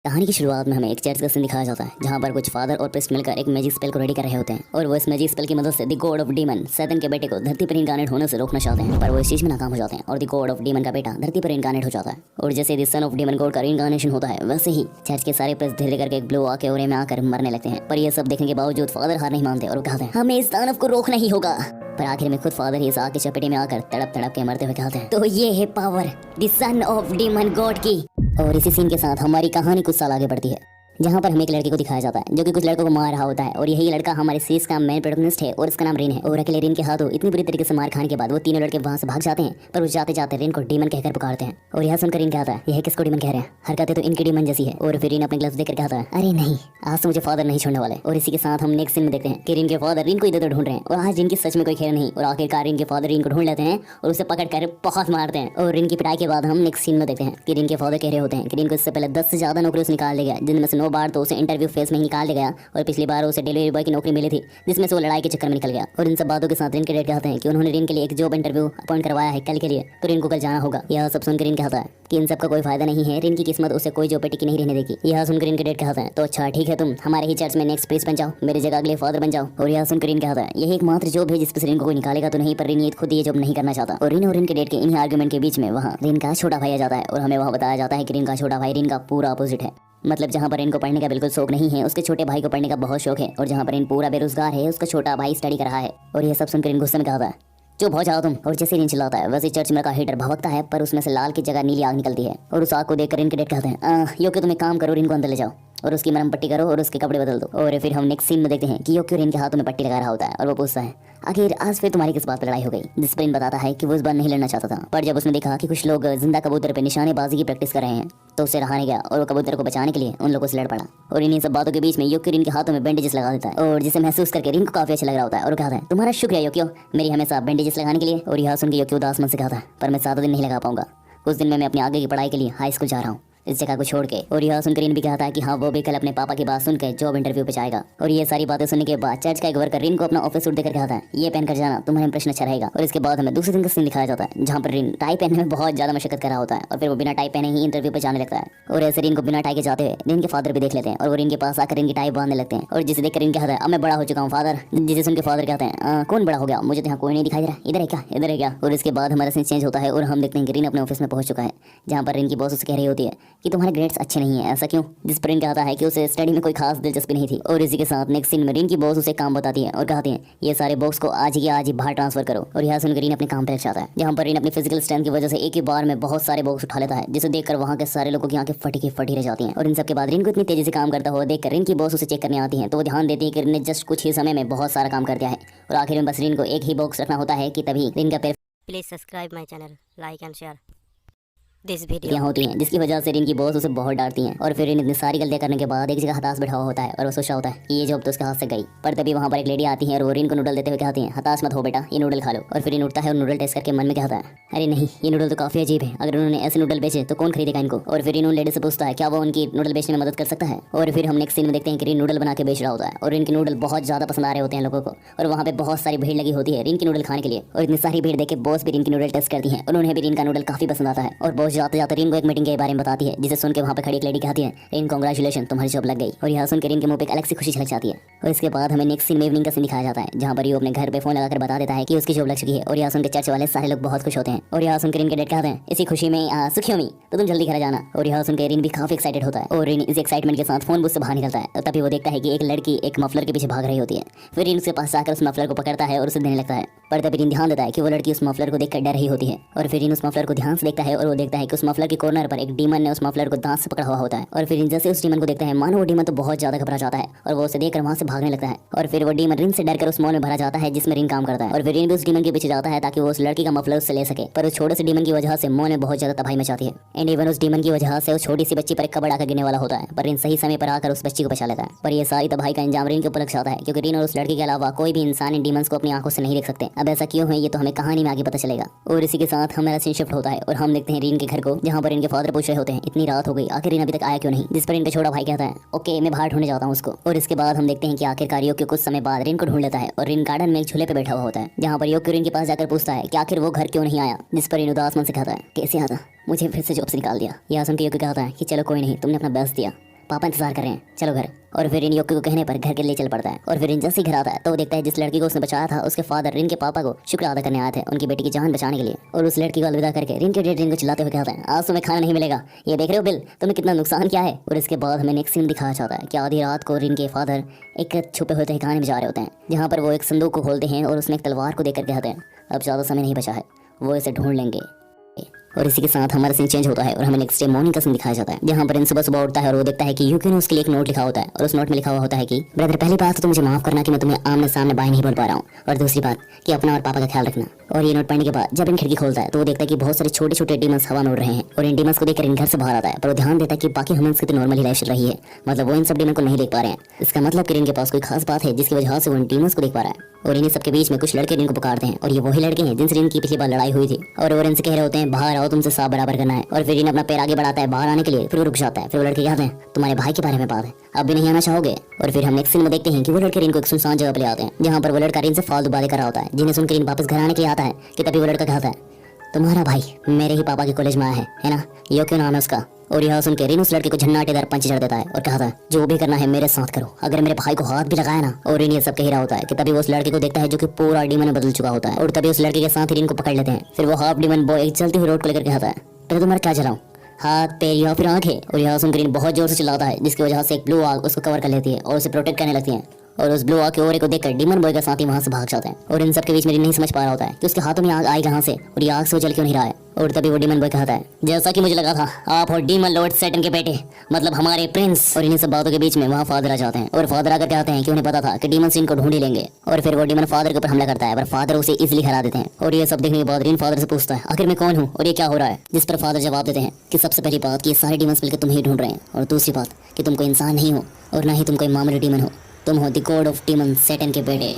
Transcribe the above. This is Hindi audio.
कहानी की शुरुआत में हमें एक चर्च का सीन दिखाया जाता है जहाँ पर कुछ फादर और प्रिस्ट मिलकर एक मैजिक स्पेल को रेडी कर रहे होते हैं और वो इस मैजिक स्पेल की मदद से द गॉड ऑफ डीमन शैतान के बेटे को धरती पर इनकार्नेट होने से रोकना चाहते हैं, पर वो इस चीज में नाकाम हो जाते हैं और द गॉड ऑफ डीमन का बेटा धरती पर इनकार्नेट हो जाता है। और जैसे the son of demon God का इनकार्नेशन होता है वैसे ही चर्च के सारे प्रिस्ट धीरे करके एक ब्लो आके ओरे में आकर मरने लगते हैं। पर ये सब देखने के बावजूद फादर हार नहीं मानते और कहते हैं हमें इस दानव को रोकना ही होगा। पर आखिर में खुद फादर ही इस आग के चपेटे में आकर तड़प तड़प के मरते हुए कहते हैं तो ये है power the son of demon God की। और इसी सीन के साथ हमारी कहानी कुछ साल आगे बढ़ती है जहाँ पर हमें एक लड़के को दिखाया जाता है जो कि कुछ लड़कों को मार रहा होता है और यही लड़का हमारे सीरीज का मेन प्रोटैगनिस्ट है और इसका नाम रिन है। और अकेले रिन के हाथों इतनी बुरी तरीके से मार खाने के बाद वो तीनों लड़के वहाँ से भाग जाते हैं, पर वो जाते जाते रिन को डीमन कहकर पुकारते हैं। और यह सुनकर रिन कहता है यह किसको डीमन कह रहे हैं, हरकतें तो इनकी डीमन जैसी है। और फिर रिन अपने ग्लव्स देकर कहता है अरे नहीं, आज तो मुझे फादर नहीं छोड़ने वाले। और इसी के साथ हम नेक्स्ट सीन में देखते हैं कि रिन के फादर रिन को इधर ढूंढ रहे हैं और आज रिन की सच में कोई खेल नहीं। और आखिरकार रिन के फादर रिन को ढूंढ लेते हैं और उसे पकड़ कर बहुत मारते हैं। और रिन की पिटाई के बाद हम नेक्स्ट सीन में देखते हैं कि रिन के फादर कह रहे होते हैं कि रिन को इससे पहले 10 से ज्यादा नौकरियों से निकाल दिया गया, जिनमें से 9 बार तो उसे इंटरव्यू फेस में ही निकाल दिया गया और पिछली बार उसे डिलीवरी बॉय की नौकरी मिली थी जिसमें से वो लड़ाई के चक्कर में निकल गया। और इन सब बातों के साथ रिन के डैड कहते हैं कि उन्होंने रिन के लिए एक जॉब इंटरव्यू अपॉइंट करवाया है कल के लिए, तो रिन को कल जाना होगा। यह सब सुनकर रिन कहता है कि इन सब का कोई फायदा नहीं है, रिन की किस्मत उसे कोई जॉब पे टिकी नहीं रहने देगी। यह सुनकर रिन के डैड कहता है तो अच्छा ठीक है, तुम हमारे ही चर्च में नेक्स्ट प्रीस्ट बन जाओ, मेरी जगह अगले फादर बन जाओ। और यह सुनकर रिन कहता है यही एकमात्र जॉब है जिस पर रिन को कोई निकालेगा तो नहीं, पर रिन ये खुद ये जॉब नहीं करना चाहता। और रिन के डैड के इन्हीं आर्गुमेंट के बीच में वहाँ रिन का छोटा भाई आ जाता है और हमें वहाँ बताया जाता है कि रिन का छोटा भाई रिन का पूरा अपोजिट है। मतलब जहाँ पर इनको पढ़ने का बिल्कुल शौक नहीं है उसके छोटे भाई को पढ़ने का बहुत शौक है, और जहाँ पर इन पूरा बेरोजगार है उसका छोटा भाई स्टडी कर रहा है। और यह सब सुनकर इन गुस्से में कहता है चुप हो जाओ तुम। और जैसे रिन चिल्लाता है वैसे चर्च में का हीटर भभकता है, पर उसमें से लाल की जगह नीली आग निकलती है। और उस आग को देखकर इनके डैड कहते हैं यो कि तुम एक काम करो, रिन को अंदर ले जाओ और उसकी मरहम पट्टी करो और उसके कपड़े बदल दो। और फिर हम नेक्स्ट सीन में देखते हैं कि यो क्यों रिन के हाथों में पट्टी लगा रहा होता है और वो पूछता है आखिर आज फिर तुम्हारी किस बात पर लड़ाई हो गई। जिस पर इन बताता है कि वो इस बार नहीं लड़ना चाहता था, पर जब उसने देखा कि कुछ लोग जिंदा कबूतर पे निशानेबाजी की प्रैक्टिस कर रहे हैं तो उसे रहा नहीं गया और वो कबूतर को बचाने के लिए उन लोगों से लड़ पड़ा। और इन्हीं सब बातों के बीच में योक्यो रिन के हाथों में बैंडेजेस लगा देता है और जिसे महसूस करके रिन को काफी अच्छा लग रहा होता है और कहता है तुम्हारा शुक्रिया योक्यो मेरी हमेशा बैंडेजेस लगाने के लिए। और यह सुन के योक्यो उदास मन से कहता है पर मैं 7 दिन नहीं लगा पाऊंगा, कुछ दिन में मैं अपनी आगे की पढ़ाई के लिए हाई स्कूल जा रहा हूँ इस जगह को छोड़ के। और यह सुनकर रिन भी कहता है कि हाँ वो भी कल अपने पापा की बात सुनकर जॉब इंटरव्यू पे जाएगा। और ये सारी बातें सुनने के बाद चर्च का एक वर्कर रिन को अपना ऑफिस सूट देकर कहता है ये पहन कर जाना, तुम्हारा इंप्रेशन अच्छा रहेगा। और इसके बाद हमें दूसरे दिन का सीन दिखाया जाता है जहाँ पर रिन टाई पहनने में बहुत ज्यादा मशक्कत कर रहा होता है और फिर वो बिना टाई पहने ही इंटरव्यू पे जाने लगता है। और ऐसे रिन को बिना टाई के जाते हुए रिन के फादर भी देख लेते हैं और वो रिन के पास आकर रिन की टाई बांधने लगते हैं। और जिसे देखकर रिन कहता है अब मैं बड़ा हो चुका हूँ फादर। जिसे सुन के फादर कहते हैं कौन बड़ा हो गया, मुझे तो यहाँ कोई नहीं दिखाई दे रहा, इधर है क्या, इधर है क्या। और इसके बाद हमारा सीन चेंज होता है और हम देखते हैं कि रिन अपने ऑफिस में पहुंच चुका है जहाँ पर रिन की बॉस उसे कह रही होती है कि तुम्हारे ग्रेड्स अच्छे नहीं है, ऐसा क्यों। जिस पर रिन कहता है कि उसे स्टडी में कोई खास दिलचस्पी नहीं थी। और इसी के साथ नेक्स्ट सीन में रिन की बॉस उसे काम बताती है और कहती है ये सारे बॉक्स को आज ही आज ही बाहर ट्रांसफर करो। और यह सुनकर रिन अपने काम पर लग जाता है जहाँ पर रिन अपनी फिजिकल स्ट्रेंथ की वजह से एक ही बार में बहुत सारे बॉक्स उठा लेता है, जिसे देखकर वहाँ के सारे लोगों की आंखें फटी की फटी रह जाती हैं। और इन सब के बाद रिन को इतनी तेजी से काम करता हुआ देखकर रिन की बॉस उसे चेक करने आती है तो वो ध्यान देती है कि रिन ने जस्ट कुछ ही समय में बहुत सारा काम कर दिया है और आखिर में बस रिन को एक ही बॉक्स रखना होता है कि तभी रिन का Please subscribe my channel, like and share this video. होती हैं जिसकी वजह से रिन की बॉस उसे बहुत डांटती हैं। और फिर रिन इतनी सारी गलतियां करने के बाद एक जगह हताश बैठा हुआ होता है और वो सोच रहा होता है कि ये जॉब तो उसके हाथ से गई। पर तभी वहाँ पर एक लेडी आती है और वो रिन को नूडल देते हुए कहती है हताश मत हो बेटा, ये नूडल खा लो। और फिर रिन उठता है और नूडल टेस्ट करके मन में कहता है अरे नहीं, ये नूडल तो काफी अजीब है, अगर उन्होंने ऐसे नूडल बेचे तो कौन खरीदेगा इनको। और फिर रिन उन लेडी से पूछता है क्या वो उनकी नूडल बेचने में मदद कर सकता है। और फिर हम नेक्स्ट सीन में देखते हैं कि रिन नूडल बना के बेच रहा होता है और इनके नूडल बहुत ज्यादा पसंद आ रहे होते हैं लोगों को और वहाँ पे बहुत सारी भीड़ लगी होती है रिन की नूडल खाने के लिए। और इतनी सारी भीड़ देख के बॉस भी रिन की नूडल टेस्ट करती है और उन्हें भी रिन का नूडल काफी पसंद आता है। और बॉस जाते जाते रिन को एक मीटिंग के बारे में बताती है जिसे सुन के वहाँ पे खड़ी एक लेडी कहती है रिन कांग्रेचुलेशन, तुम्हारी जॉब लग गई। और यहाँ सुनकर रिन के मुंह पे एक अलग सी खुशी झलक जाती है। और इसके बाद हमें नेक्स्ट सीन में इवनिंग का सीन दिखाया जाता है जहाँ पर वो अपने घर पे फोन लगाकर बता देता है कि उसकी जॉब लग चुकी है। और यहाँ सुनकर चर्च वाले सारे लोग बहुत खुश होते हैं। और यहाँ सुनकर रिन के डैड कहते हैं इसी खुशी में सुखियों में तो तुम जल्दी घर जाना। और यहाँ सुनकर रिन भी काफी एक्साइटेड होता है और रिन इस एक्साइटमेंट के साथ फोन बुथ से बाहर निकलता है। और तभी वो देखता है कि एक लड़की एक मफलर के पीछे भाग रही होती है। फिर रिन उसके पास आकर उस मफलर को पकड़ता है और उसे देने लगता है, पर तभी रिन ध्यान देता है कि वो लड़की उस मफलर को देखकर डर रही होती है। और फिर रिन उस मफलर को ध्यान से देखता है और वो देखता है कि उस मफलर के कॉर्नर पर एक डीमन ने उस मफलर को दांत से पकड़ा हुआ होता है। और फिर जैसे उस डीमन को देखता है मानो वो डीमन तो बहुत ज्यादा घबरा जाता है और वो उसे देखकर वहाँ से भागने लगता है। और फिर वो डीमन रिन से डरकर उस मॉल में भरा जाता है जिसमें रिन काम करता है। और फिर रिन भी उस डीमन के पीछे जाता है ताकि वो उस लड़की का मफलर उससे ले सके, पर उस छोटे से डीमन की वजह से मॉल में बहुत ज्यादा तबाही मचाती है। एंड इवन उस डीमन की वजह से उस छोटी सी बच्ची पर एक कबड़ आकर गिरने वाला होता है, पर रिन सही समय पर आकर उस बच्ची को बचा लेता है। पर ये सारी तबाही का अंजाम रिन के ऊपर लग जाता है क्योंकि रिन और उस लड़की के अलावा कोई भी इंसान इन डीमंस को अपनी आंखों से नहीं देख सकते। अब ऐसा क्यों है ये तो हमें कहानी में आगे पता चलेगा। और इसी के साथ हमारा सीन शिफ्ट होता है और हम देखते हैं रिन के घर को जहाँ पर इनके फादर पूछ रहे होते हैं इतनी रात हो गई आखिर रिन अभी तक आया क्यों नहीं। जिस पर इनका छोटा भाई कहता है ओके मैं बाहर ढूंढने जाता हूँ उसको। और इसके बाद हम देखते हैं कि आखिरकार योक्यो कुछ समय बाद रिन को ढूंढ लेता है और रिन गार्डन में एक झूले पे बैठा हुआ होता है जहाँ पर योक्यो रिन के पास जाकर पूछता है कि आखिर वो घर क्यों नहीं आया। जिस पर रिन उदास मन से कहता है कैसे आता, मुझे फिर से जॉब से निकाल दिया। यह सुन के योक्यो कहता है कि चलो कोई नहीं, तुमने अपना बेस्ट दिया, पापा इंतजार कर रहे हैं, चलो घर। और फिर रिन योकी को कहने पर घर के लिए चल पड़ता है। और फिर रिन जैसे ही घर आता है तो वो देखता है जिस लड़की को उसने बचाया था उसके फादर रिन के पापा को शुक्र अदा करने आए थे उनकी बेटी की जान बचाने के लिए। और उस लड़की को अलविदा करके रिन के डैड रिन को चिल्लाते हुए कहते हैं, आज तुम्हें खाना नहीं मिलेगा, ये देख रहे हो बिल, तुम्हें कितना नुकसान क्या है। और इसके बाद हमें नेक्स्ट सीन दिखाया जाता है कि आधी रात को रिन के फादर एक छुपे हुए ठिकाने में जा रहे होते हैं, जहाँ पर वो एक संदूक को खोलते हैं और उसमें एक तलवार को देखकर कहते हैं, अब ज़्यादा समय नहीं बचा है, वो इसे ढूंढ लेंगे। और इसी के साथ हमारा सीन चेंज होता है और हमें नेक्स्ट डे मॉर्निंग का सीन दिखाया जाता है, जहाँ पर इन सुबह सुबह उठता है और वो देखता है कि यूकी ने उसके लिए एक नोट लिखा होता है। और उस नोट में लिखा हुआ होता है कि ब्रदर, पहली बात तो मुझे माफ करना कि मैं तुम्हें आमने सामने बाय नहीं बोल पा रहा हूँ, और दूसरी बात कि अपना और पापा का ख्याल रखना। और ये नोट पढ़ने के बाद जब इन खिड़की खोलता है तो वो देखता है कि बहुत सारे छोटे छोटे डीमंस हवा में उड़ रहे हैं। और इन डीमंस को देखकर इन घर से बाहर आता है, पर वो ध्यान देता है कि बाकी ह्यूमंस की तो नॉर्मल ही लाइफ चल रही है, मतलब वो इन सब डीमन को नहीं देख पा रहे हैं। इसका मतलब कि इनके पास कोई खास बात है जिसकी वजह से वो इन डीमंस को देख पा रहा है। और इन्हीं सबके बीच में कुछ लड़के इनको पुकारते हैं, और ये वही लड़के हैं जिनसे इनकी पिछली बार लड़ाई हुई थी। और वो इनसे कह रहे होते हैं, बाहर आओ, तुमसे साफ बराबर करना है। और फिर इन अपना पैर आगे बढ़ाता है बाहर आने के लिए, फिर वो रुक जाता है। फिर वो लड़के कहते हैं, तुम्हारे भाई के बारे में बात है, अब भी नहीं आना चाहोगे। और फिर हम नेक्स्ट सीन में देखते हैं कि वो लड़के इनको एक सुनसान जगह पर ले आते हैं, जहाँ पर वो लड़का रिन से फालतू बातें कर रहा होता है, जिन्हें सुनकर इन वापस घर आने के लिए आता है। कि तभी वो लड़का कहता है, तुम्हारा भाई मेरे ही पापा के कॉलेज में आया है ना, यो क्यों नाम है उसका। और यह सुन के रिन उस लड़के को झन्नाटेदार पंच चढ़ देता है और कहता है, जो भी करना है मेरे साथ करो, अगर मेरे भाई को हाथ भी लगाया ना। और रिन ये सब कह रहा होता है कि तभी वो उस लड़के को देखता है जो कि पूरा डीमन में बदल चुका होता है। और तभी उस लड़के के साथ रिन को पकड़ लेते हैं। फिर वो हाफ डीमन बॉय एक चलती हुई रोड को लेकर कहता है, पहले तुम्हारा क्या चलाऊं, हाथ, पैर या फिर आंखें। और यह सुनकर रिन बहुत जोर से चिल्लाता है, जिसकी वजह से एक ब्लू आग उसको कवर कर लेती है और उसे प्रोटेक्ट करने लगती है। और उस ब्लू आग के ओरे को देखकर डीमन बॉय का साथी वहां से भाग जाते हैं। और इन सब के बीच में रिन नहीं समझ पा रहा होता है कि उसके हाथों में आग आई कहां से और ये आग से वो जल क्यों नहीं रहा है। और तभी वो डीमन बॉय कहता है, जैसा कि मुझे लगा था, आप हो डीमन लॉर्ड सैटन के बेटे, मतलब हमारे प्रिंस। और इन्हीं सब बातों के बीच में वहाँ फादर आ जाते हैं, और फादर आकर कहते हैं कि उन्हें पता था कि डीमन इनको ढूंढ ही लेंगे। और फिर वो डीमन फादर के ऊपर हमला करता है, पर फादर उसे इजीली हरा देते हैं। और ये सब देखने के बाद रिन फादर से पूछता है, आखिर मैं कौन हूँ और ये क्या हो रहा है। जिस पर फादर जवाब देते हैं कि सबसे पहली बात कि ये सारे डीमंस मिलकर तुम्हें ही ढूंढ रहे हैं, और दूसरी बात कि तुम कोई इंसान नहीं हो और ना ही तुम कोई मामूली डीमन हो, तुम हो the god of demon Satan के बेटे।